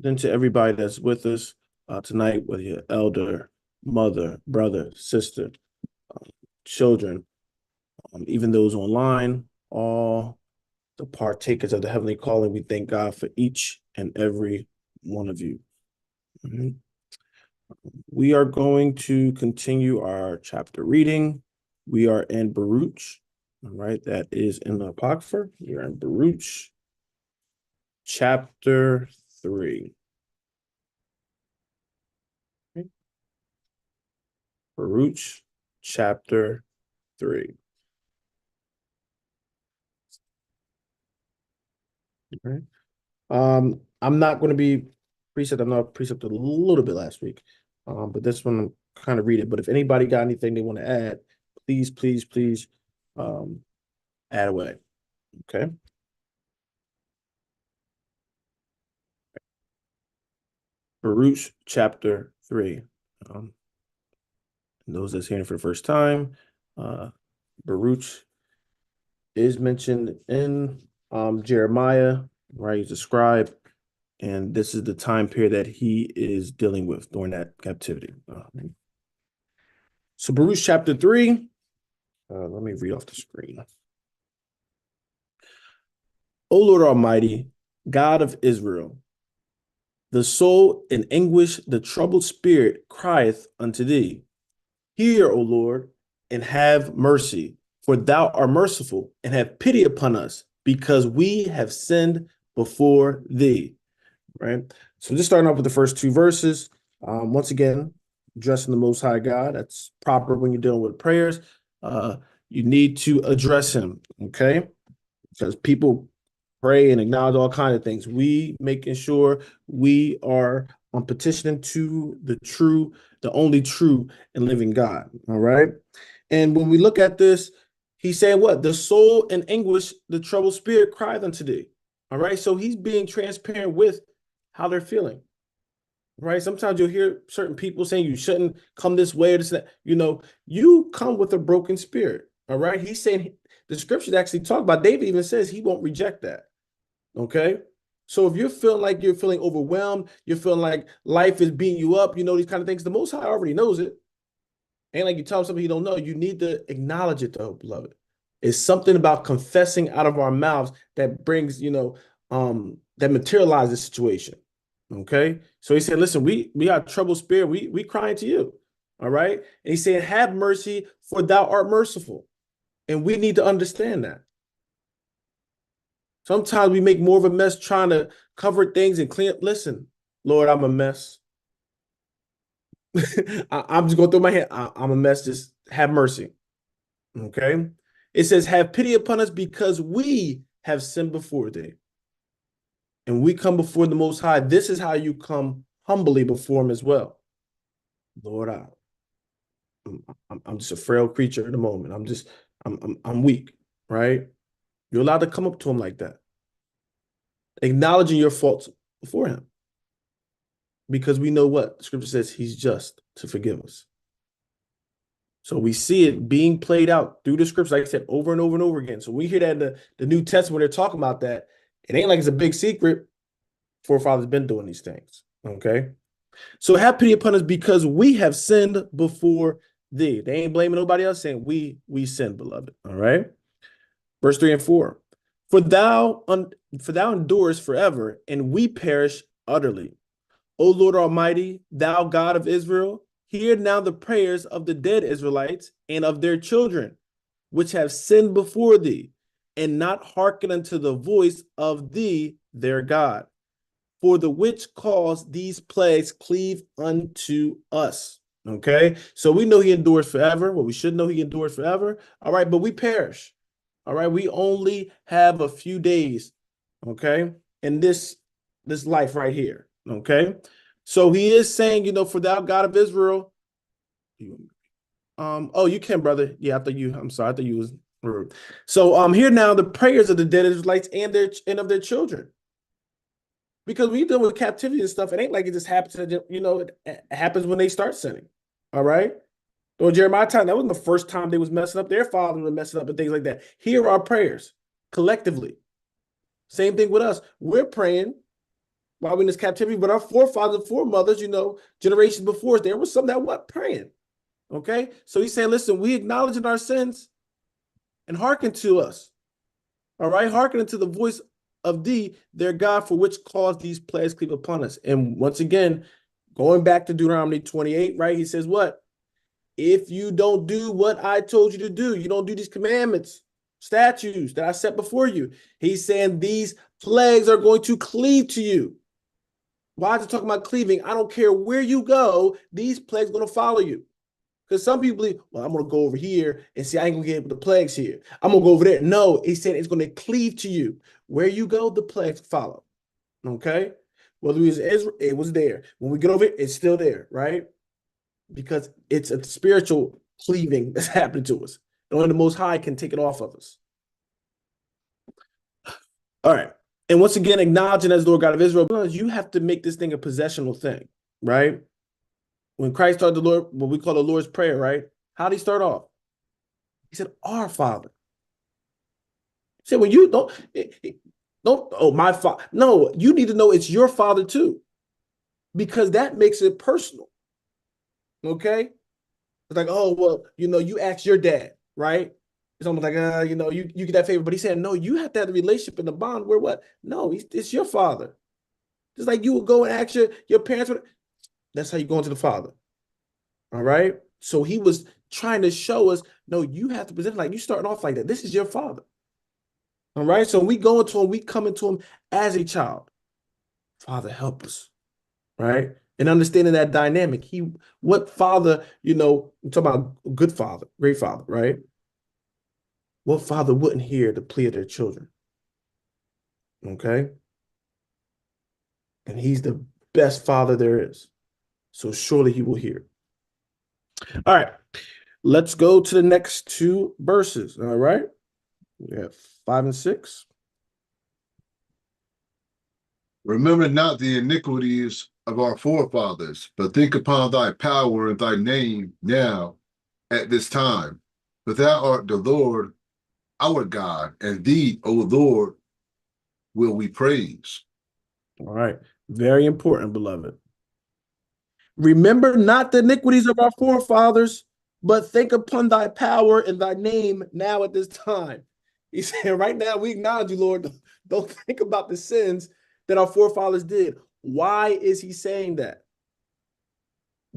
then to everybody that's with us tonight, whether you're elder, mother, brother, sister, children, even those online, all the partakers of the heavenly calling, we thank God for each and every one of you. Mhm. We are going to continue our chapter reading. We are in Baruch, all right, that is in the Apocrypha. We are in Baruch chapter 3. Okay. Baruch chapter 3. All right. I'm not going to be precept. I'm not precept a little bit last week, but this one I'm kind of read it. But if anybody got anything they want to add, please, please, please, um, add away. Okay. Baruch chapter 3. Um, those that's hearing for the first time, Baruch is mentioned in Jeremiah, right? He's a scribe, and this is the time period that he is dealing with during that captivity. So Baruch chapter 3, let me read off the screen. O Lord Almighty, God of Israel, the soul in anguish, the troubled spirit crieth unto thee. Hear, O Lord, and have mercy, for thou art merciful, and have pity upon us, because we have sinned before thee. Right? So just starting off with the first two verses. Once again, addressing the Most High God. That's proper when you're dealing with prayers. You need to address him, okay? Because people pray and acknowledge all kinds of things. We making sure we are on petitioning to the only true and living God. All right. And when we look at this, he's saying what? The soul in anguish, the troubled spirit cried unto thee. All right. So he's being transparent with how they're feeling. Right. Sometimes you'll hear certain people saying you shouldn't come this way or this, that. You come with a broken spirit. All right. He's saying the scriptures actually talk about, David even says he won't reject that. Okay. So if you're feeling like you're feeling overwhelmed, you're feeling like life is beating you up, these kind of things, the Most High already knows it. Ain't like you tell something you don't know. You need to acknowledge it, though, beloved. It's something about confessing out of our mouths that brings, that materializes the situation. Okay. So he said, listen, we got troubled spirit. We crying to you. All right. And he said, have mercy, for thou art merciful. And we need to understand that. Sometimes we make more of a mess trying to cover things and clean up. Listen, Lord, I'm a mess. I'm just going through my head. I'm a mess. Just have mercy. Okay. It says, have pity upon us because we have sinned before thee. And we come before the Most High. This is how you come humbly before him as well. Lord, I'm just a frail creature at the moment. I'm weak, right? You're allowed to come up to him like that, acknowledging your faults before him. Because we know what the scripture says, he's just to forgive us. So we see it being played out through the scriptures, like I said, over and over and over again. So we hear that in the New Testament, when they're talking about that, it ain't like it's a big secret. Forefathers been doing these things. Okay. So have pity upon us because we have sinned before thee. They ain't blaming nobody else, saying we sinned, beloved. All right. Verse 3 and 4. For thou endurest forever, and we perish utterly. O Lord Almighty, thou God of Israel, hear now the prayers of the dead Israelites and of their children, which have sinned before thee, and not hearken unto the voice of thee, their God, for the which cause these plagues cleave unto us. Okay, so we know he endures forever. Well, we should know he endures forever. All right, but we perish. All right, we only have a few days. Okay, in this life right here. Okay. So he is saying, for thou God of Israel. Oh, you can, brother. Yeah, I thought you, I'm sorry, I thought you was rude. So hear now the prayers of the dead Israelites and of their children. Because when you're dealing with captivity and stuff, it ain't like it just happens, it happens when they start sinning. All right. During Jeremiah time, that wasn't the first time they was messing up. Their fathers were messing up and things like that. Hear our prayers collectively. Same thing with us. We're praying. while we're in this captivity, but our forefathers and foremothers, generations before us, there was some that what praying. Okay, so he's saying, listen, we acknowledging our sins and hearken to us. All right, hearken unto the voice of thee, their God, for which caused these plagues to come upon us. And once again, going back to Deuteronomy 28, right? He says, what? If you don't do what I told you to do, you don't do these commandments, statutes that I set before you. He's saying these plagues are going to cleave to you. Why is it talking about cleaving? I don't care where you go, these plagues are going to follow you. Because some people believe, well, I'm going to go over here and see, I ain't going to get the plagues here. I'm going to go over there. No, he said it's going to cleave to you. Where you go, the plagues follow. Okay? Whether it was Israel, it was there. When we get over it, it's still there, right? Because it's a spiritual cleaving that's happening to us. Only the Most High can take it off of us. All right. And once again, acknowledging as Lord God of Israel, you have to make this thing a possessional thing, right? When Christ started the Lord, what we call the Lord's Prayer, right? How did he start off? He said, Our Father. He said, when you don't, oh, my Father. No, you need to know it's your Father too, because that makes it personal. Okay? It's like, oh, well, you ask your dad, right? It's almost like, you get that favor. But he said, no, you have to have the relationship and the bond where what? No, it's your Father. Just like you would go and ask your parents. That's how you go into the Father. All right? So he was trying to show us, no, you have to present like you starting off like that. This is your Father. All right? So when we go into him, we come into him as a child. Father, help us. Right? And understanding that dynamic. What father, I'm talking about good father, great father, right? What father wouldn't hear the plea of their children? Okay? And he's the best father there is. So surely he will hear. All right. Let's go to the next two verses. All right. We have 5 and 6. Remember not the iniquities of our forefathers, but think upon thy power and thy name now at this time. For thou art the Lord our God, and thee, O Lord, will we praise. All right. Very important, beloved. Remember not the iniquities of our forefathers, but think upon thy power and thy name now at this time. He said, right now we acknowledge you, Lord. Don't think about the sins that our forefathers did. Why is he saying that?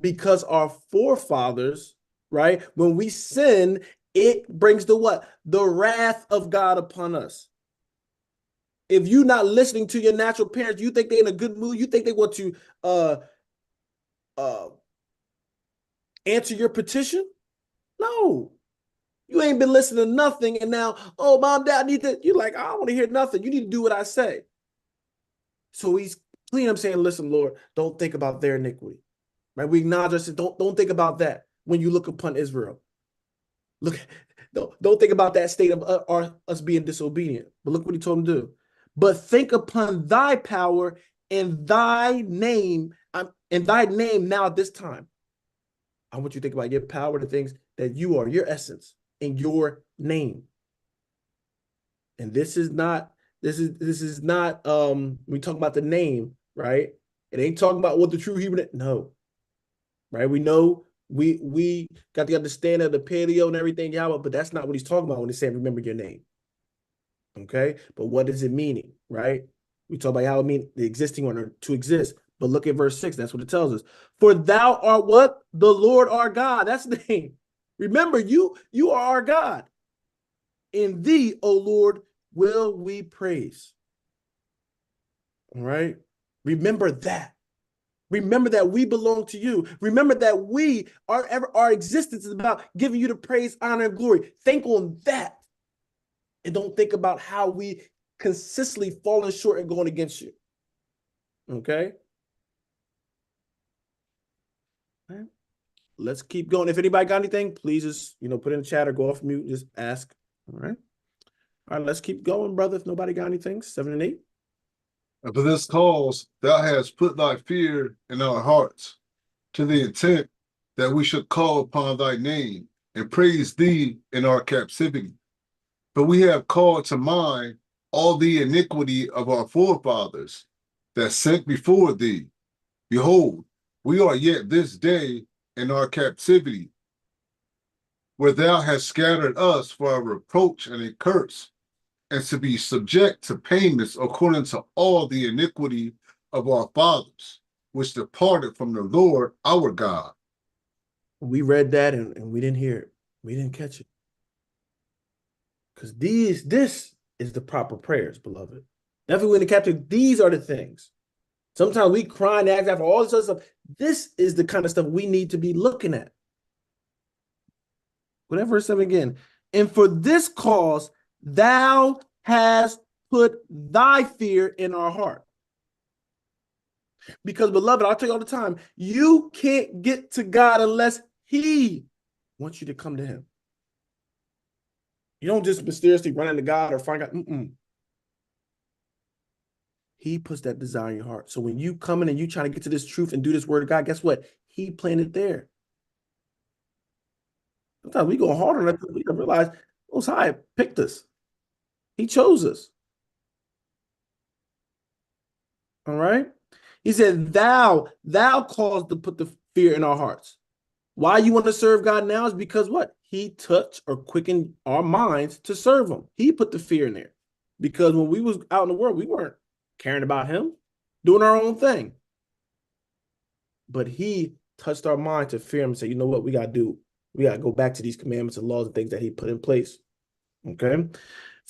Because our forefathers, right, when we sin, it brings the what? The wrath of God upon us. If you're not listening to your natural parents, you think they're in a good mood, you think they want to answer your petition? No. You ain't been listening to nothing, and now, oh, mom, dad, I need to. You're like, I don't want to hear nothing. You need to do what I say. So he's pleading, I'm saying, listen, Lord, don't think about their iniquity. Right? We acknowledge us. Don't think about that when you look upon Israel. Don't think about that state of us being disobedient. But look what he told him to do. But think upon thy power and thy name, now at this time. I want you to think about your power, the things that you are, your essence, and your name. And this is not we talk about the name, right? It ain't talking about what the true Hebrew, no. Right? We know we got the understanding of the paleo and everything, Yahweh, but that's not what he's talking about when he's saying remember your name. Okay? But what is it meaning, right? We talk about how it means the existing one or to exist. But look at verse 6. That's what it tells us. For thou art what? The Lord our God. That's the name. Remember, you are our God. In thee, O Lord, will we praise. All right? Remember that. Remember that we belong to you. Remember that our existence is about giving you the praise, honor, and glory. Think on that. And don't think about how we consistently falling short and going against you. Okay? All right. Let's keep going. If anybody got anything, please just, put in the chat or go off mute. Just ask. All right. All right, let's keep going, brother. If nobody got anything, 7 and 8. And for this cause, thou hast put thy fear in our hearts, to the intent that we should call upon thy name and praise thee in our captivity. For we have called to mind all the iniquity of our forefathers, that sent before thee. Behold, we are yet this day in our captivity, where thou hast scattered us for a reproach and a curse, and to be subject to payments according to all the iniquity of our fathers, which departed from the Lord our God. We read that and we didn't hear it. We didn't catch it. Because this is the proper prayers, beloved. If we went to capture, these are the things. Sometimes we cry and ask after all this other stuff. This is the kind of stuff we need to be looking at. Whatever verse 7 again. And for this cause, thou hast put thy fear in our heart. Because, beloved, I'll tell you all the time, you can't get to God unless he wants you to come to him. You don't just mysteriously run into God or find God. He puts that desire in your heart. So when you come in and you trying to get to this truth and do this word of God, guess what? He planted there. Sometimes we go hard on it because we don't realize Most High picked us. He chose us. All right? He said, thou caused to put the fear in our hearts. Why you want to serve God now is because what? He touched or quickened our minds to serve him. He put the fear in there. Because when we was out in the world, we weren't caring about him, doing our own thing. But he touched our mind to fear him and say, you know what we got to do? We got to go back to these commandments and laws and things that he put in place. Okay?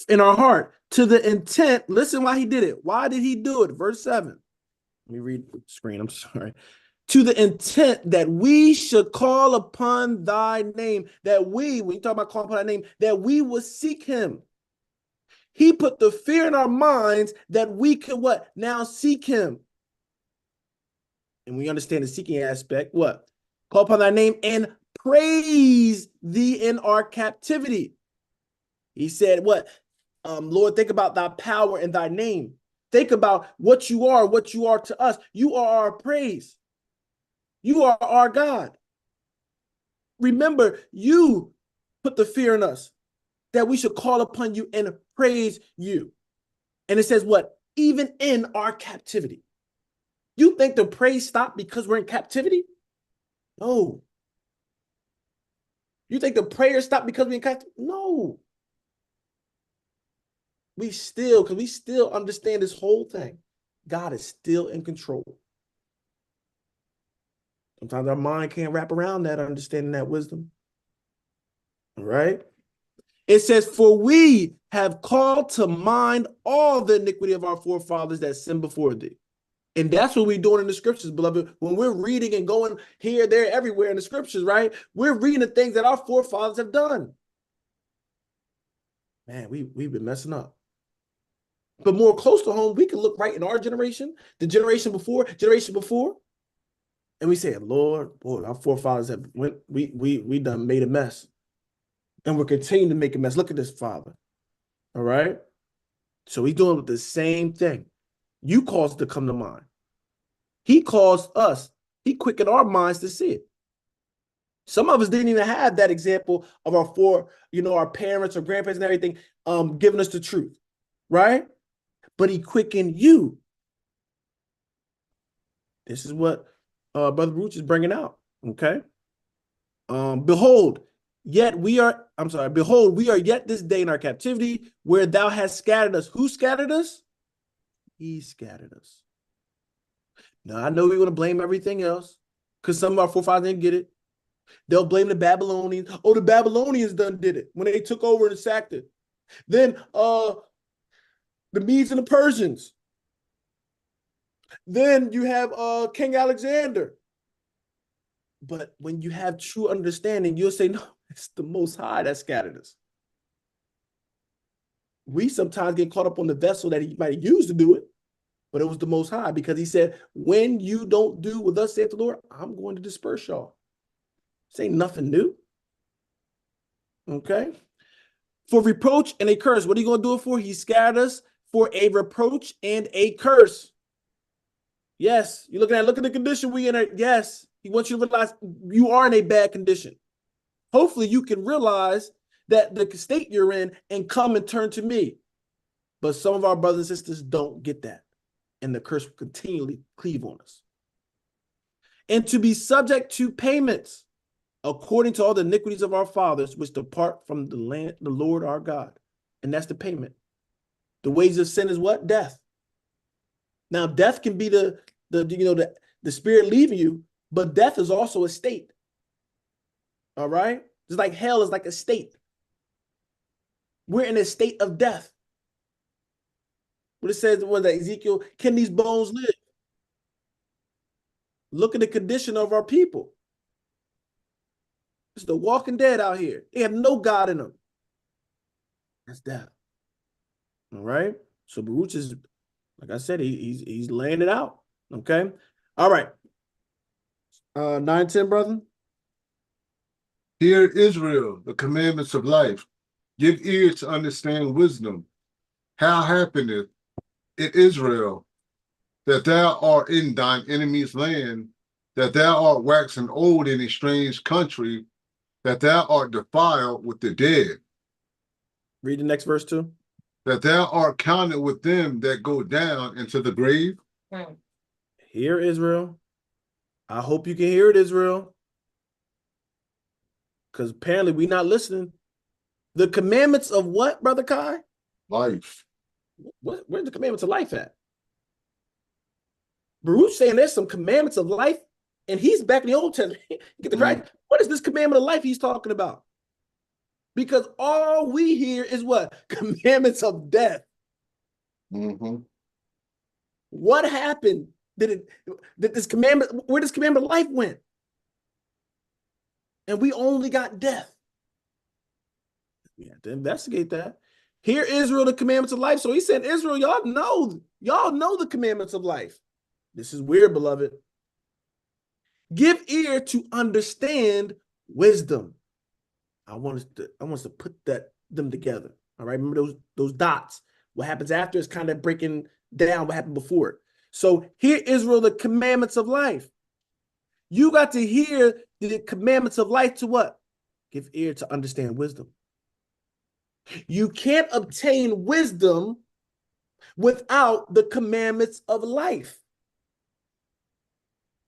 In our heart, to the intent, listen why he did it. Why did he do it? Verse 7. Let me read the screen. I'm sorry. To the intent that we should call upon thy name, that we, when you talk about calling upon thy name, that we would seek him. He put the fear in our minds that we could what? Now seek him. And we understand the seeking aspect, what? Call upon thy name and praise thee in our captivity. He said, what? Lord, think about thy power and thy name. Think about what you are to us. You are our praise. You are our God. Remember, you put the fear in us that we should call upon you and praise you. And it says what? Even in our captivity. You think the praise stopped because we're in captivity? No. You think the prayer stopped because we're in captivity? No. Because we still understand this whole thing. God is still in control. Sometimes our mind can't wrap around that understanding, that wisdom. All right. It says, for we have called to mind all the iniquity of our forefathers that sinned before thee. And that's what we're doing in the scriptures, beloved. When we're reading and going here, there, everywhere in the scriptures, right? We're reading the things that our forefathers have done. Man, we've been messing up. But more close to home, we can look right in our generation, the generation before, and we say, Lord, boy, our forefathers have we done made a mess. And we're continuing to make a mess. Look at this, Father. All right? So he's doing the same thing. You caused it to come to mind. He caused us. He quickened our minds to see it. Some of us didn't even have that example of our parents or grandparents and everything giving us the truth, right? But he quickened you. This is what Brother Baruch is bringing out, okay? Behold, we are yet this day in our captivity where thou hast scattered us. Who scattered us? He scattered us. Now, I know we want to blame everything else because some of our forefathers didn't get it. They'll blame the Babylonians. Oh, the Babylonians done did it when they took over and sacked it. Then the Medes and the Persians. Then you have King Alexander. But when you have true understanding, you'll say, no, it's the Most High that scattered us. We sometimes get caught up on the vessel that he might have used to do it, but it was the Most High because he said, when you don't do what thus saith the Lord, I'm going to disperse y'all. This ain't nothing new. Okay? For reproach and a curse. What are you going to do it for? He scattered us for a reproach and a curse. Yes. You're looking at the condition we in. Yes. He wants you to realize you are in a bad condition. Hopefully you can realize that the state you're in and come and turn to me. But some of our brothers and sisters don't get that. and the curse will continually cleave on us. And to be subject to payments, according to all the iniquities of our fathers, which depart from the land, the Lord our God. And that's the payment. The wages of sin is what? Death. Now, death can be the spirit leaving you, but death is also a state. All right? Just like hell is like a state. We're in a state of death. What it says, what that Ezekiel, can these bones live? Look at the condition of our people. It's the walking dead out here. They have no God in them. That's death. All right? So Baruch is, like I said, he's laying it out. Okay? All right. 9:10, brother. Hear, Israel, the commandments of life. Give ear to understand wisdom. How happeneth it, Israel, that thou art in thine enemy's land, that thou art waxen old in a strange country, that thou art defiled with the dead? Read the next verse too. That thou art counted with them that go down into the grave? Hear, Israel. I hope you can hear it, Israel. Because apparently we're not listening. The commandments of what, Brother Kai? Life. Where's the commandments of life at? Baruch saying there's some commandments of life, and he's back in the Old Testament. Get the right. What is this commandment of life he's talking about? Because all we hear is what? Commandments of death. What happened? Did this commandment, where this commandment of life went? And we only got death. We have to investigate that. Hear, Israel, the commandments of life. So he said, Israel, y'all know the commandments of life. This is weird, beloved. Give ear to understand wisdom. I want us to put them together. All right. Remember those dots. What happens after is kind of breaking down what happened before. So hear, Israel, the commandments of life. You got to hear the commandments of life to what? Give ear to understand wisdom. You can't obtain wisdom without the commandments of life.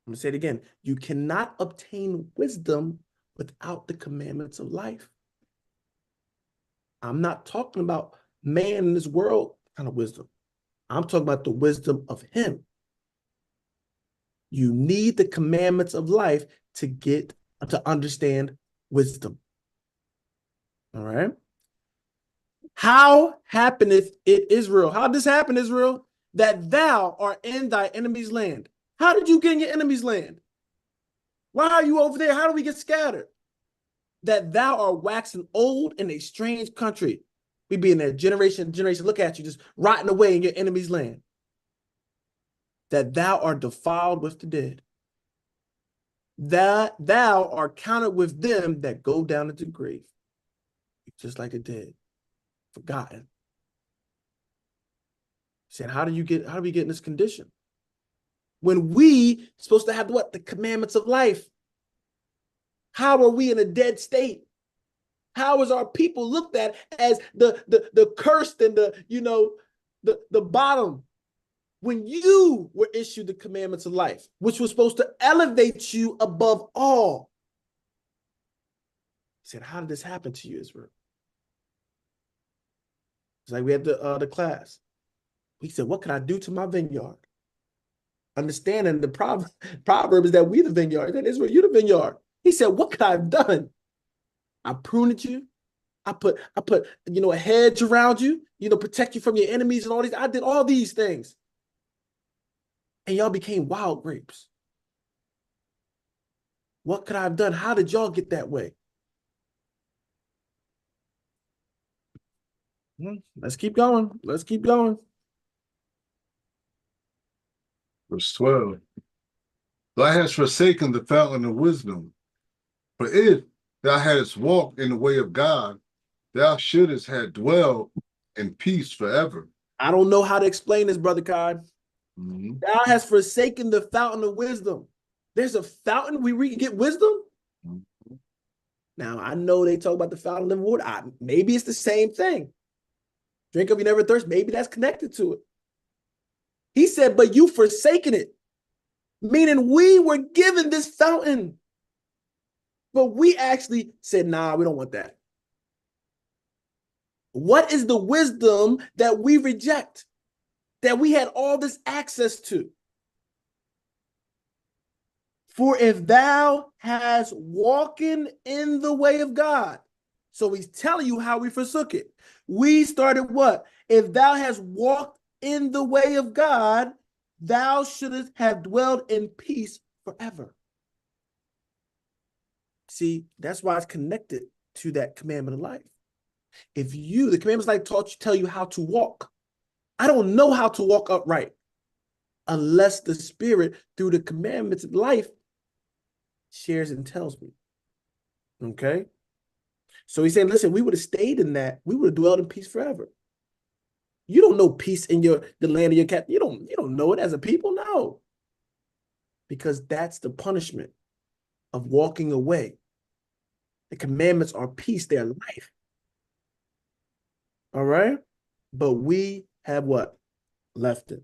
I'm going to say it again. You cannot obtain wisdom without the commandments of life. I'm not talking about man in this world kind of wisdom. I'm talking about the wisdom of him. You need the commandments of life to understand wisdom. All right. How happeneth it, Israel? How did this happen, Israel? That thou art in thy enemy's land. How did you get in your enemy's land? Why are you over there? How do we get scattered? That thou art waxing old in a strange country. We be in there generation to generation. Look at you just rotting away in your enemy's land. That thou art defiled with the dead. That thou art counted with them that go down into the grave. Just like the dead. Forgotten. He said, how do we get in this condition? When we supposed to have what? The commandments of life. How are we in a dead state? How is our people looked at as the cursed and the bottom? When you were issued the commandments of life, which was supposed to elevate you above all. He said, how did this happen to you, Israel? It's like we had the class. He said, what can I do to my vineyard? Understanding the proverb is that we the vineyard. He said, Israel, you the vineyard. He said, what could I have done? I pruned you. I put a hedge around you, protect you from your enemies and all these. I did all these things. And y'all became wild grapes. What could I have done? How did y'all get that way? Let's keep going. Let's keep going. Verse 12. Thou hast forsaken the fountain of wisdom. For if thou hadst walked in the way of God, thou shouldest have dwelled in peace forever. I don't know how to explain this, Brother Kai. Thou hast forsaken the fountain of wisdom. There's a fountain where we can get wisdom? Now, I know they talk about the fountain of living water. Maybe it's the same thing. Drink of you never thirst. Maybe that's connected to it. He said, but you forsaken it, meaning we were given this fountain, but we actually said, nah, we don't want that. What is the wisdom that we reject, that we had all this access to? For if thou hast walking in the way of God. So he's telling you how we forsook it. We started what? If thou hast walked in the way of God, thou shouldst have dwelled in peace forever. See, that's why it's connected to that commandment of life. If the commandments of life tell you how to walk. I don't know how to walk upright unless the Spirit, through the commandments of life, shares and tells me. Okay? So he's saying, listen, we would have stayed in that. We would have dwelled in peace forever. You don't know peace in the land of your cat. You don't know it as a people, no. Because that's the punishment of walking away. The commandments are peace, they're life. All right? But we have what? Left it.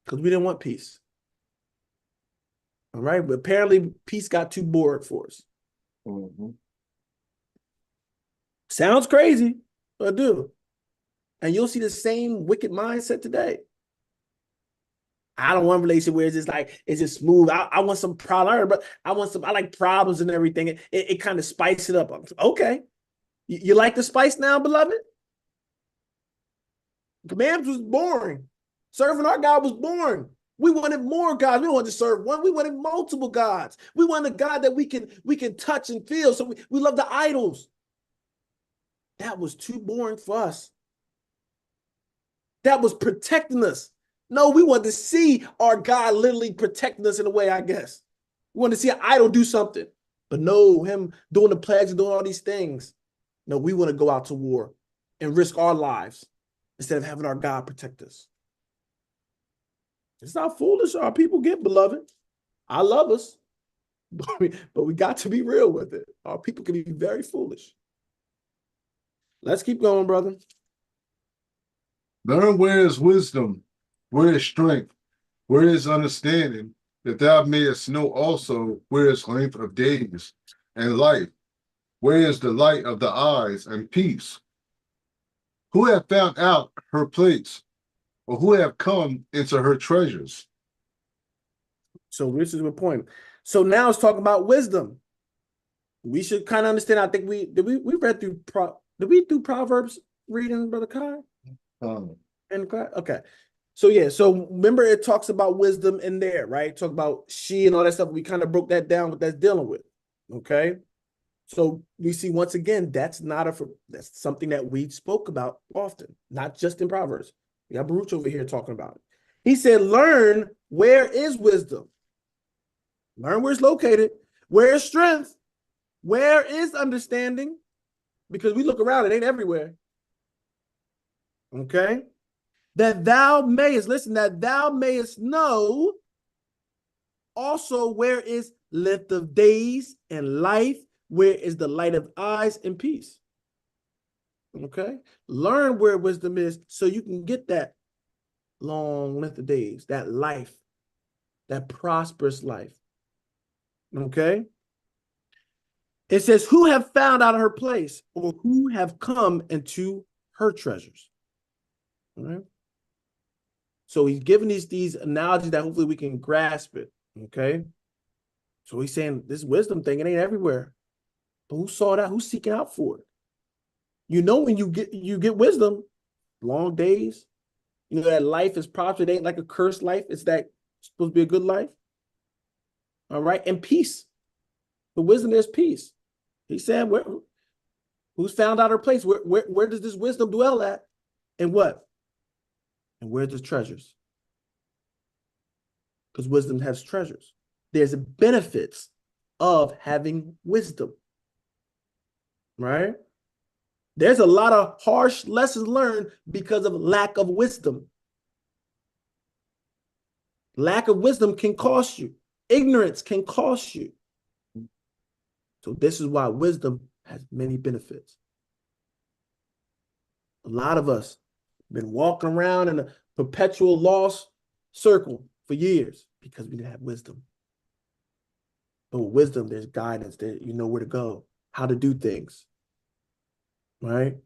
Because we didn't want peace. All right? But apparently peace got too bored for us. Mm-hmm. Sounds crazy, but do. And you'll see the same wicked mindset today. I don't want a relationship where it's just smooth. I want some problem, but I like problems and everything. It kind of spice it up. Okay. You like the spice now, beloved? Commandments was boring. Serving our God was boring. We wanted more gods. We don't want to serve one. We wanted multiple gods. We want a God that we can touch and feel. So we love the idols. That was too boring for us. That was protecting us. No, we want to see our God literally protecting us in a way, I guess. We want to see an idol do something. But no, him doing the plagues and doing all these things. No, we want to go out to war and risk our lives instead of having our God protect us. It's not foolish our people get, beloved. I love us, but we got to be real with it. Our people can be very foolish. Let's keep going, brother. Learn where is wisdom, where is strength, where is understanding, that thou mayest know also where is length of days and life, where is the light of the eyes and peace. Who have found out her place, or who have come into her treasures? So this is the point. So now it's talking about wisdom. We should kind of understand. I think we read through did we do Proverbs reading, Brother Kai? Okay. So yeah, so remember it talks about wisdom in there, right? Talk about she and all that stuff. We kind of broke that down, what that's dealing with. Okay. So we see once again, that's something that we spoke about often, not just in Proverbs. We got Baruch over here talking about it. He said, learn where is wisdom. Learn where it's located. Where is strength? Where is understanding? Because we look around, it ain't everywhere. Okay. That thou mayest know also where is length of days and life, where is the light of eyes and peace. Okay. Learn where wisdom is so you can get that long length of days, that life, that prosperous life. Okay. It says, who have found out her place, or who have come into her treasures. All right. So he's giving these analogies that hopefully we can grasp it. Okay. So he's saying this wisdom thing, it ain't everywhere. But who saw that? Who's seeking out for it? You know, when you get wisdom, long days, you know that life is prosperous. It ain't like a cursed life. It's supposed to be a good life. All right. And peace. The wisdom, there's peace. He said, who's found out her place? Where does this wisdom dwell at? And what? And where's the treasures? Because wisdom has treasures. There's benefits of having wisdom. Right? There's a lot of harsh lessons learned because of lack of wisdom. Lack of wisdom can cost you. Ignorance can cost you. So this is why wisdom has many benefits. A lot of us been walking around in a perpetual lost circle for years because we didn't have wisdom. But with wisdom, there's guidance, that you know where to go, how to do things, right?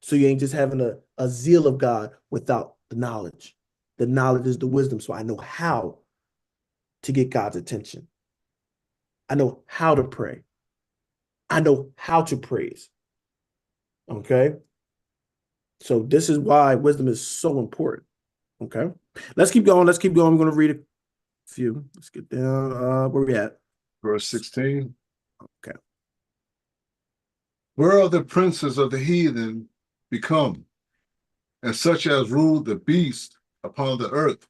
So you ain't just having a zeal of God without the knowledge. The knowledge is the wisdom, so I know how to get God's attention. I know how to pray. I know how to praise. Okay? So this is why wisdom is so important. Okay? Let's keep going. Let's keep going. I'm going to read a few. Let's get down. Where we at? Verse 16. Okay. Where are the princes of the heathen become, and such as ruled the beast upon the earth?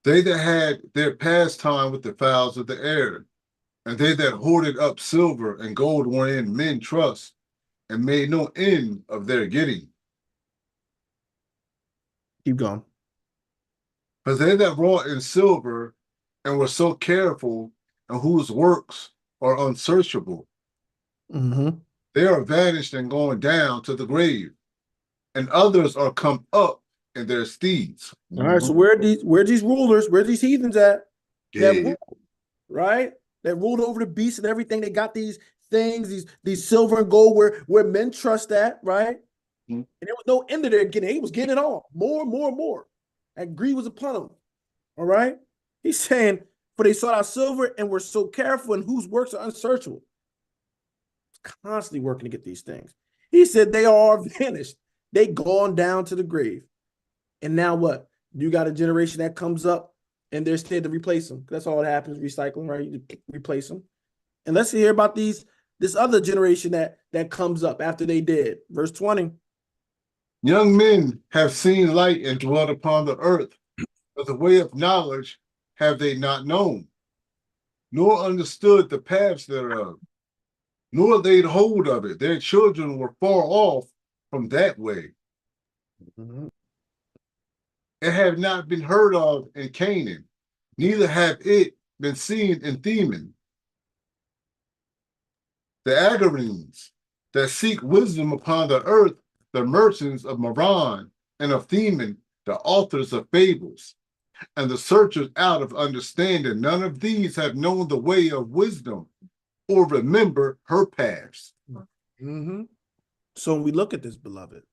They that had their pastime with the fowls of the air, and they that hoarded up silver and gold wherein men trust, and made no end of their getting. Keep going. But they that wrought in silver and were so careful, and whose works are unsearchable, they are vanished and going down to the grave, and others are come up in their steeds. All right, so where are these rulers, where are these heathens at? That rule, right? That ruled over the beasts and everything. They got these things, these silver and gold where men trust at, right? And there was no end of their getting. He was getting it all, more and more and more. And greed was upon him. All right. He's saying, for they sought out silver and were so careful, and whose works are unsearchable. Constantly working to get these things. He said they are vanished. They gone down to the grave. And now what? You got a generation that comes up and they're scared to replace them. That's all that happens, recycling, right? You replace them. And let's hear about this other generation that comes up after they did. Verse 20. Young men have seen light and dwelt upon the earth, but the way of knowledge have they not known, nor understood the paths thereof, nor laid hold of it. Their children were far off from that way. It have not been heard of in Canaan, neither have it been seen in Theman. The Agarenes that seek wisdom upon the earth, the merchants of Meron and of Theman, the authors of fables, and the searchers out of understanding, none of these have known the way of wisdom or remember her paths. So when we look at this, beloved,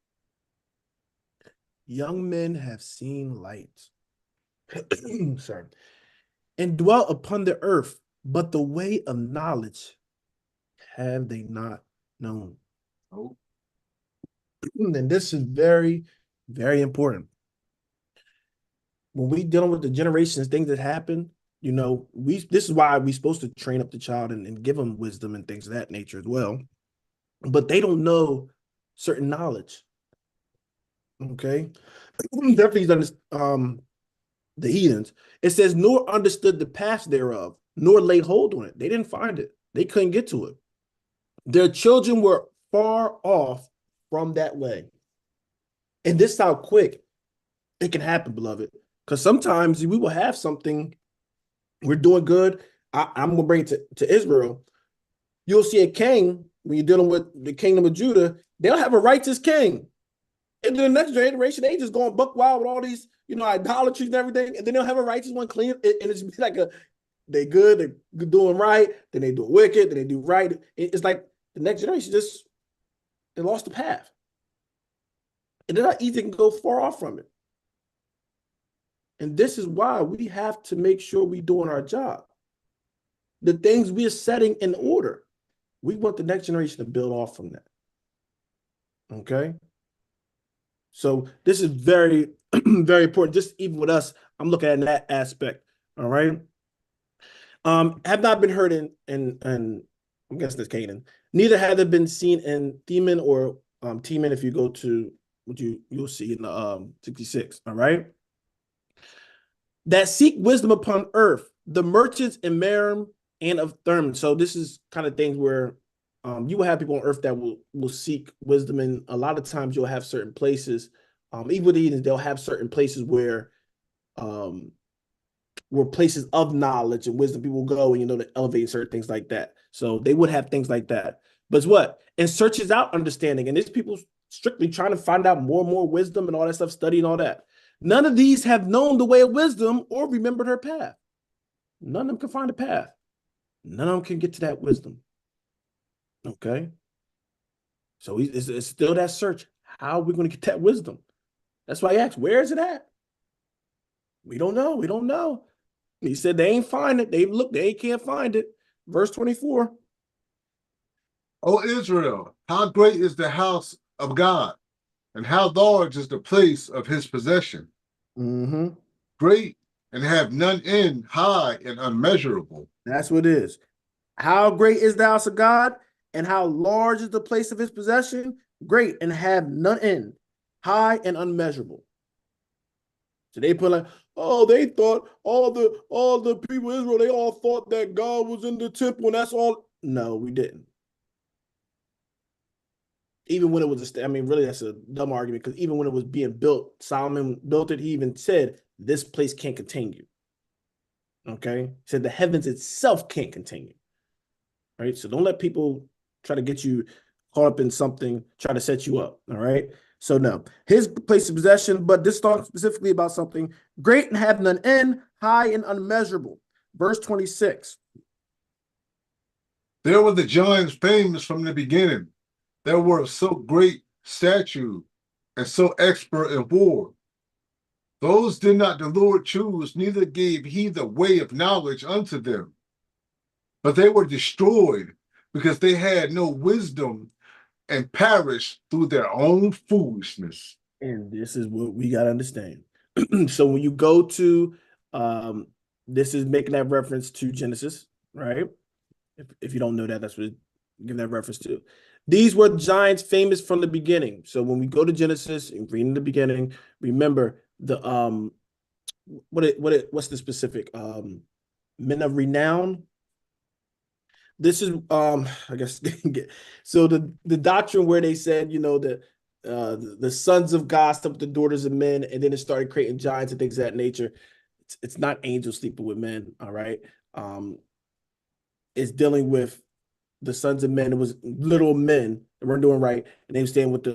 young men have seen light, sorry, and dwell upon the earth, but the way of knowledge have they not known. And this is very, very important. When we dealing with the generations, things that happen, this is why we're supposed to train up the child and give them wisdom and things of that nature as well. But they don't know certain knowledge. Okay. Definitely the heathens. It says, nor understood the paths thereof, nor laid hold on it. They didn't find it. They couldn't get to it. Their children were far off from that way. And this is how quick it can happen, beloved. Because sometimes we will have something, we're doing good. I'm going to bring it to Israel. You'll see a king, when you're dealing with the kingdom of Judah, they'll have a righteous king. And then the next generation, they just going buck wild with all these, idolatries and everything. And then they'll have a righteous one clean. And it's like they good, they're doing right. Then they do wicked, then they do right. It's like the next generation they lost the path. And they're not easy to go far off from it. And this is why we have to make sure we're doing our job. The things we are setting in order, we want the next generation to build off from that. Okay? So this is very, very important. Just even with us, I'm looking at that aspect. All right. Have not been heard in I'm guessing it's Canaan. Neither have they been seen in Theman or Teman. If you go to what you'll see in the 66. All right. That seek wisdom upon earth, the merchants in Merom and of Thermon. So this is kind of things where you will have people on earth that will seek wisdom, and a lot of times you'll have certain places, even with the Eden, they'll have certain places where places of knowledge and wisdom people go and to elevate certain things like that. So they would have things like that. But it's what? And searches out understanding. And these people strictly trying to find out more and more wisdom and all that stuff, studying all that. None of these have known the way of wisdom or remembered her path. None of them can find a path. None of them can get to that wisdom. Okay. So it's still that search. How are we going to get that wisdom? That's why I asked, where is it at? We don't know. We don't know. He said they ain't find it. They looked, they can't find it. Verse 24. O Israel, how great is the house of God, and how large is the place of his possession. Mm-hmm. Great and have none end, high and unmeasurable. That's what it is. How great is the house of God, and how large is the place of his possession? Great and have none end, high and unmeasurable. So they put like, oh, they thought all the people of Israel, they all thought that God was in the temple, and that's all. No, we didn't. Even when it was, I mean, really, that's a dumb argument, because even when it was being built, Solomon built it. He even said, this place can't contain you. Okay. He said the heavens itself can't contain you. Right. So don't let people try to get you caught up in something, try to set you up. All right. So no, his place of possession, but this talks specifically about something great and have none end, high and unmeasurable. Verse 26. There were the giants famous from the beginning. There were so great stature and so expert in war. Those did not the Lord choose, neither gave he the way of knowledge unto them. But they were destroyed because they had no wisdom and perished through their own foolishness. And this is what we got to understand. So when you go to, this is making that reference to Genesis, right? If you don't know that, that's what it's giving that reference to. These were giants famous from the beginning. So when we go to Genesis and read in the beginning, remember the what's the specific men of renown. This is I guess so the doctrine where they said, you know, that the sons of God slept with the daughters of men, and then it started creating giants and things of that nature. It's not angels sleeping with men, all right. It's dealing with the sons of men. It was little men that weren't doing right, and they were staying with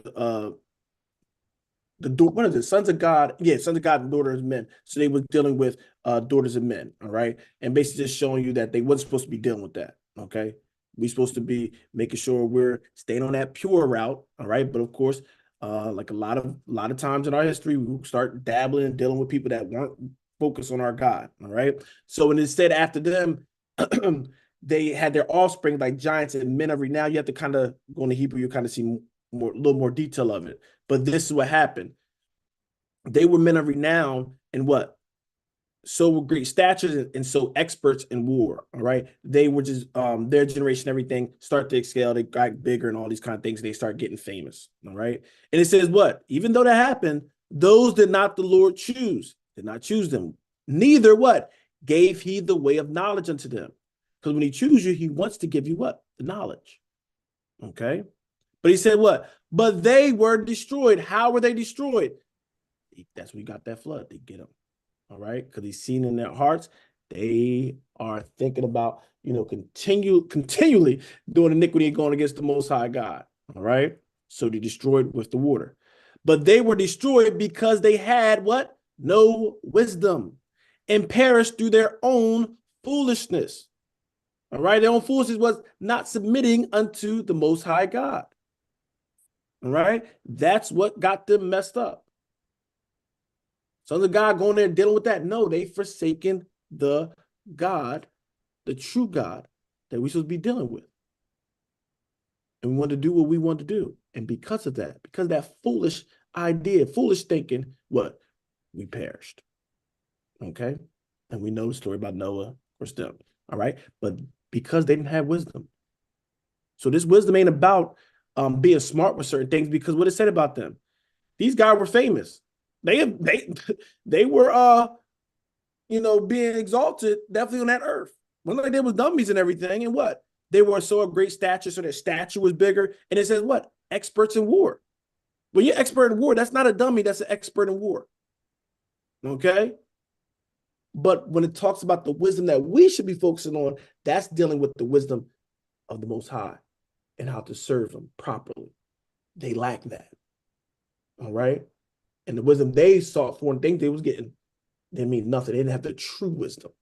what is it? Sons of God. Yeah, sons of God and daughters of men. So they were dealing with daughters of men, all right? And basically just showing you that they wasn't supposed to be dealing with that, okay? We're supposed to be making sure we're staying on that pure route, all right? But of course, like a lot of times in our history, we start dabbling and dealing with people that weren't focused on our God, all right? So when it said after them, they had their offspring like giants and men of renown. You have to kind of go into Hebrew, you kind of see a little more detail of it. But this is what happened. They were men of renown and what? So were great statures and so experts in war. All right. They were just their generation, everything start to excel. They got bigger and all these kind of things. They start getting famous. All right. And it says what? Even though that happened, those did not the Lord choose, did not choose them. Neither what? Gave he the way of knowledge unto them. Because when he chooses you, he wants to give you what? The knowledge. Okay. But he said what? But they were destroyed. How were they destroyed? That's when we got that flood. They get them. All right. Because he's seen in their hearts, they are thinking about, you know, continually doing iniquity and going against the Most High God. All right. So they destroyed with the water. But they were destroyed because they had what? No wisdom, and perished through their own foolishness. All right. Their own foolishness was not submitting unto the Most High God. All right. That's what got them messed up. Sons of God going there dealing with that? No, they forsaken the God, the true God that we're supposed to be dealing with. And we want to do what we want to do. And because of that foolish idea, foolish thinking, what? We perished. Okay. And we know the story about Noah or them. All right. But because they didn't have wisdom. So this wisdom ain't about being smart with certain things, because what it said about them, these guys were famous. They were you know, being exalted definitely on that earth. One like they was dummies and everything, and what? They were so of great stature, so their stature was bigger. And it says what? Experts in war. When you're expert in war, that's not a dummy, that's an expert in war. Okay? But when it talks about the wisdom that we should be focusing on, that's dealing with the wisdom of the Most High and how to serve him properly. They lack that. All right. And the wisdom they sought for and things they was getting, they mean nothing. They didn't have the true wisdom.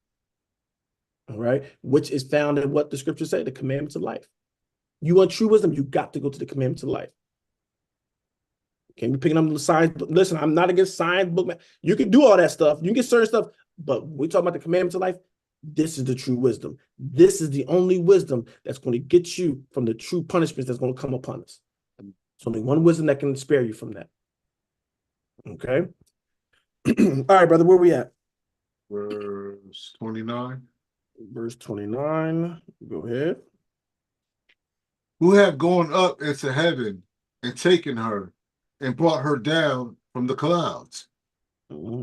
All right. Which is found in what the scriptures say, the commandments of life. You want true wisdom, you got to go to the commandments of life. Can't be picking up the science book. Listen, I'm not against science book. Man. You can do all that stuff. You can get certain stuff, but we talk about the commandments of life. This is the true wisdom. This is the only wisdom that's going to get you from the true punishments that's going to come upon us. There's only one wisdom that can spare you from that. Okay. All right, brother, where we at? Verse 29. Verse 29. Go ahead. Who have gone up into heaven and taken her and brought her down from the clouds.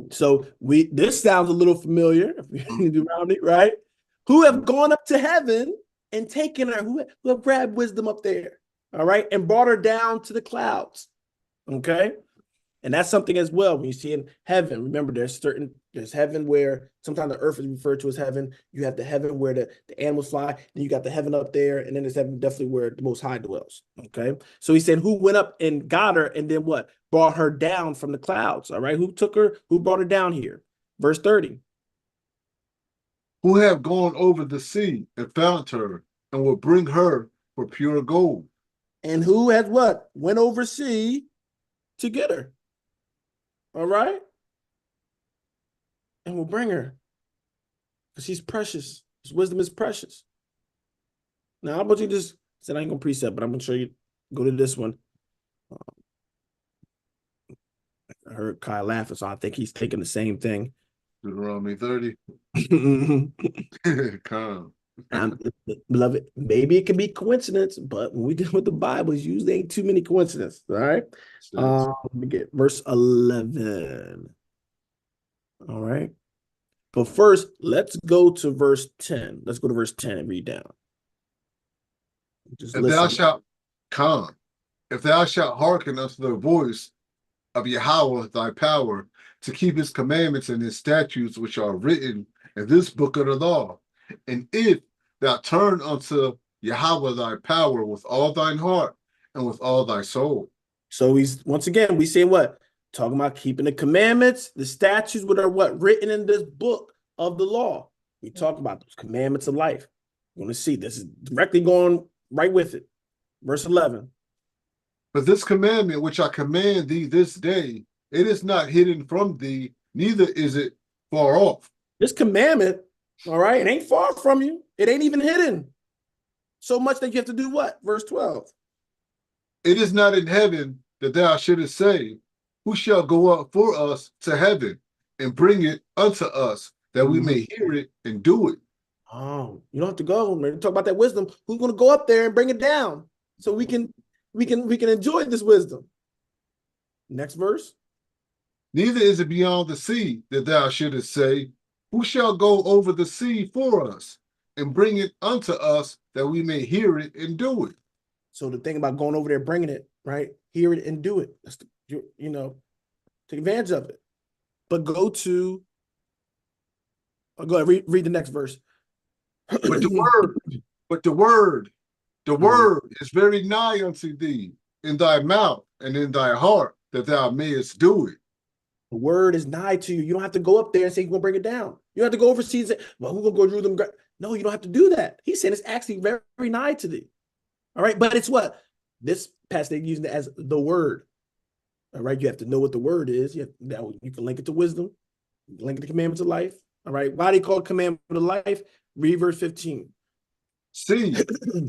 So this sounds a little familiar, right? Who have gone up to heaven and taken her, who have grabbed wisdom up there, all right, and brought her down to the clouds. Okay. And that's something as well. When you see in heaven, remember there's heaven where sometimes the earth is referred to as heaven. You have the heaven where the animals fly. Then you got the heaven up there. And then there's heaven definitely where the Most High dwells. Okay. So he said, who went up and got her and then what? Brought her down from the clouds. All right. Who took her? Who brought her down here? Verse 30. Who have gone over the sea and found her and will bring her for pure gold. And who has what? Went overseas to get her. All right. And we'll bring her because she's precious. His wisdom is precious. Now, how about you just said I ain't gonna precept, but I'm gonna show you. Go to this one. I heard Kai laughing, so I think he's taking the same thing. Deuteronomy 30. Come. Beloved, maybe it can be coincidence, but when we deal with the Bible, it's usually ain't too many coincidences. All right. Let me get verse 11. All right. But first, let's go to verse 10. Let's go to verse 10 and read down. Just if thou shalt come, if thou shalt hearken unto the voice of Yahweh thy power, to keep his commandments and his statutes which are written in this book of the law, and if thou turn unto Yahweh thy power with all thine heart and with all thy soul. So he's once again we say what? Talking about keeping the commandments, the statutes that are what written in this book of the law. We talk about those commandments of life. We're going to see this is directly going right with it. Verse 11. But this commandment which I command thee this day, it is not hidden from thee, neither is it far off. This commandment, all right, it ain't far from you. It ain't even hidden. So much that you have to do what? Verse 12. It is not in heaven that thou shouldest say, who shall go up for us to heaven and bring it unto us, that we may hear it and do it. Oh, you don't have to go. We're talk about that wisdom. Who's going to go up there and bring it down so we can enjoy this wisdom? Next verse. Neither is it beyond the sea that thou shouldest say, who shall go over the sea for us and bring it unto us, that we may hear it and do it. So the thing about going over there, bringing it, right? Hear it and do it. That's take advantage of it. But go ahead, read the next verse. But the word is very nigh unto thee, in thy mouth and in thy heart, that thou mayest do it. The word is nigh to you. You don't have to go up there and say you're going to bring it down. You don't have to go overseas and say, well, who's going to go through them? No, you don't have to do that. He said it's actually very, very nigh to thee. All right. But it's what? This passage using it as the word. All right. You have to know what the word is. You can link it to wisdom, link it to commandments of life. All right. Why do you call it commandment of life? Read verse 15. See,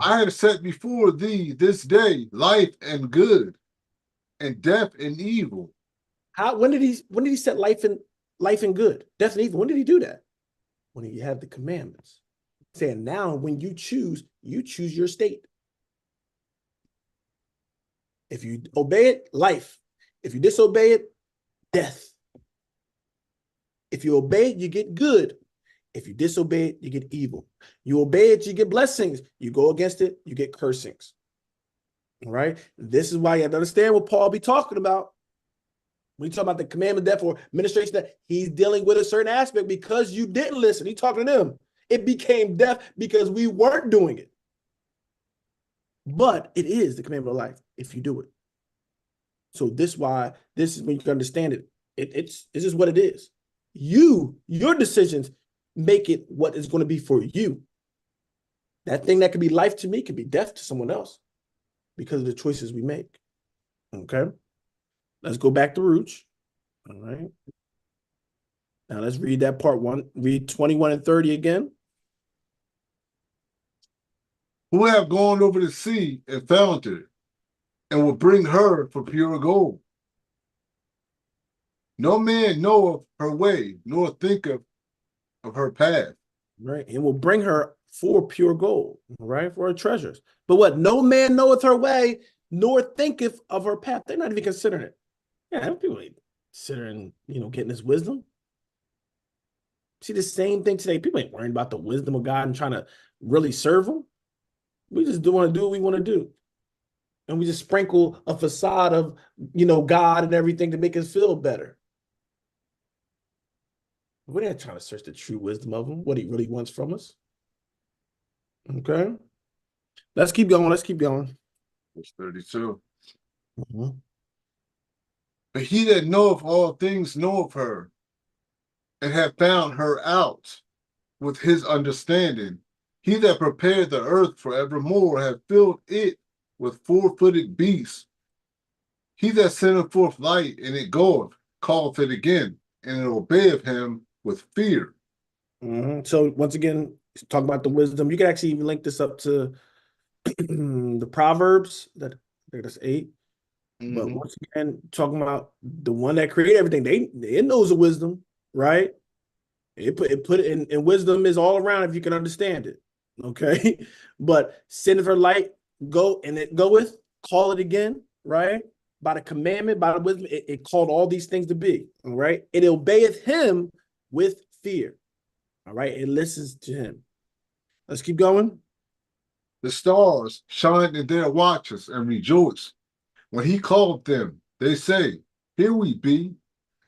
I have set before thee this day life and good, and death and evil. When did he set life and good, death and evil? When did he do that? When he had the commandments. Saying now when you choose your state. If you obey it, life. If you disobey it, death. If you obey it, you get good. If you disobey it, you get evil. You obey it, you get blessings. You go against it, you get cursings. All right? This is why you have to understand what Paul be talking about. When you talk about the commandment of death or ministration, that he's dealing with a certain aspect because you didn't listen. He's talking to them. It became death because we weren't doing it. But it is the commandment of life if you do it. So this is when you can understand it. It's just what it is. Your decisions make it what it's going to be for you. That thing that could be life to me could be death to someone else because of the choices we make. Okay. Let's go back to roots. All right. Now let's read that part one. Read 21 and 30 again. Who have gone over the sea and found it, and will bring her for pure gold. No man knoweth her way, nor thinketh of her path. Right. And will bring her for pure gold, right? For her treasures. But what? No man knoweth her way, nor thinketh of her path. They're not even considering it. Yeah, people ain't considering, getting this wisdom. See the same thing today. People ain't worrying about the wisdom of God and trying to really serve him. We just want to do what we want to do. And we just sprinkle a facade of, God and everything to make us feel better. We're not trying to search the true wisdom of him, what he really wants from us. Okay. Let's keep going. Verse 32. Mm-hmm. But he that knoweth all things knoweth her, and hath found her out with his understanding. He that prepared the earth forevermore hath filled it with four-footed beasts. He that sendeth forth light, and it goeth, calleth it again, and it obeyeth him with fear. Mm-hmm. So once again, talk about the wisdom. You can actually even link this up to the Proverbs. That's 8. Mm-hmm. But once again, talking about the one that created everything, it knows the wisdom, right? It put it in wisdom is all around if you can understand it. Okay. But send for light, go and it goeth, call it again, right? By the commandment, by the wisdom, it called all these things to be. All right. It obeyeth him with fear. All right. It listens to him. Let's keep going. The stars shine in their watches and rejoice. When he called them, they say, here we be.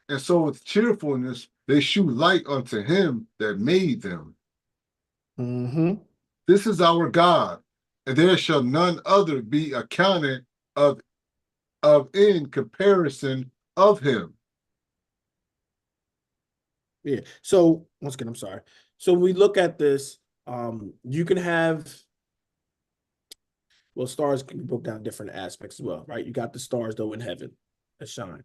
And so with cheerfulness, they shew light unto him that made them. Mm-hmm. This is our God, and there shall none other be accounted of in comparison of him. Yeah. So once again, I'm sorry. So when we look at this, you can have, stars can be broken down in different aspects as well, right? You got the stars though in heaven that shine.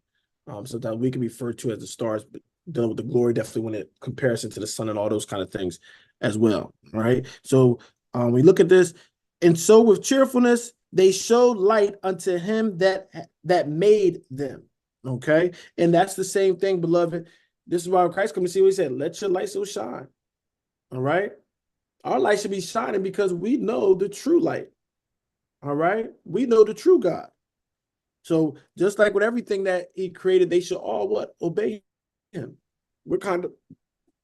Sometimes we can be referred to as the stars, but dealing with the glory definitely when it comparison to the sun and all those kind of things as well, right? So we look at this, and so with cheerfulness they show light unto him that made them. Okay, and that's the same thing, beloved. This is why Christ come and see what he said. Let your light so shine. All right, our light should be shining because we know the true light. All right, we know the true God. So just like with everything that he created, they should all what? Obey him. We're kind of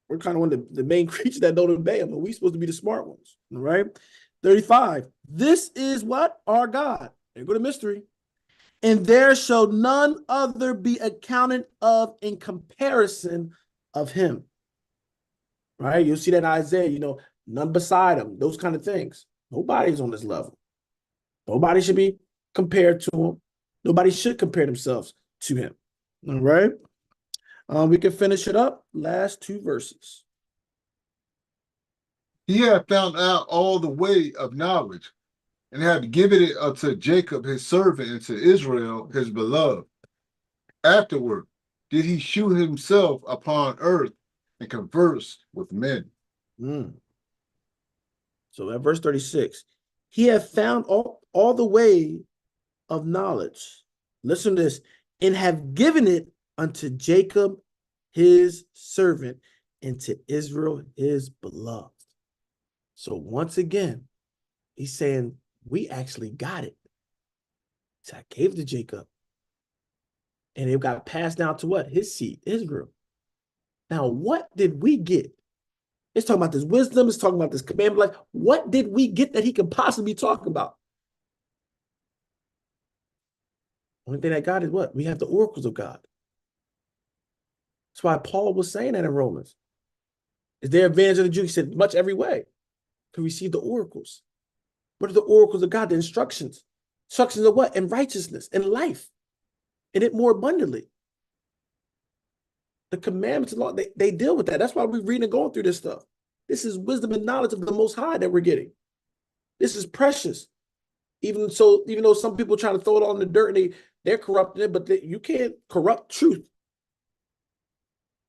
one of the main creatures that don't obey him, but we're supposed to be the smart ones. All right. 35. This is what? Our God. There go the mystery. And there shall none other be accounted of in comparison of him. Right? You'll see that in Isaiah, none beside him, those kind of things. Nobody's on this level. Nobody should be compared to him. Nobody should compare themselves to him. All right. We can finish it up. Last 2 verses. He had found out all the way of knowledge, and had given it unto Jacob his servant, and to Israel his beloved. Afterward did he shew himself upon earth and converse with men. So at verse 36, he had found all the way of knowledge. Listen to this. And have given it unto Jacob his servant, and to Israel his beloved. So once again, he's saying we actually got it. So I gave it to Jacob. And it got passed down to what? His seed, Israel. Now, what did we get? It's talking about this wisdom. It's talking about this commandment. Like, what did we get that he could possibly talk about? Only thing that God is what? We have the oracles of God. That's why Paul was saying that in Romans. Is there advantage of the Jew? He said, much every way. To receive the oracles. What are the oracles of God? The instructions. Instructions of what? In righteousness, in life. and it more abundantly. The commandments and law, they deal with that. That's why we're reading and going through this stuff. This is wisdom and knowledge of the Most High that we're getting. This is precious. Even though some people trying to throw it all in the dirt and they're corrupting it, but you can't corrupt truth.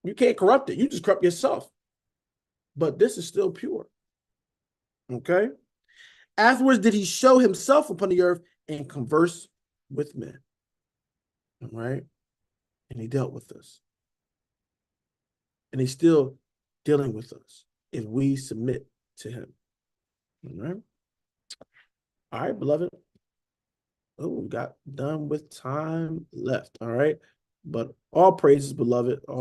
You can't corrupt it. You just corrupt yourself. But this is still pure. Okay? Afterwards, did he show himself upon the earth and converse with men? All right? And he dealt with us. And he's still dealing with us if we submit to him. All right? All right, beloved. Oh, we got done with time left. All right. But all praises, beloved. All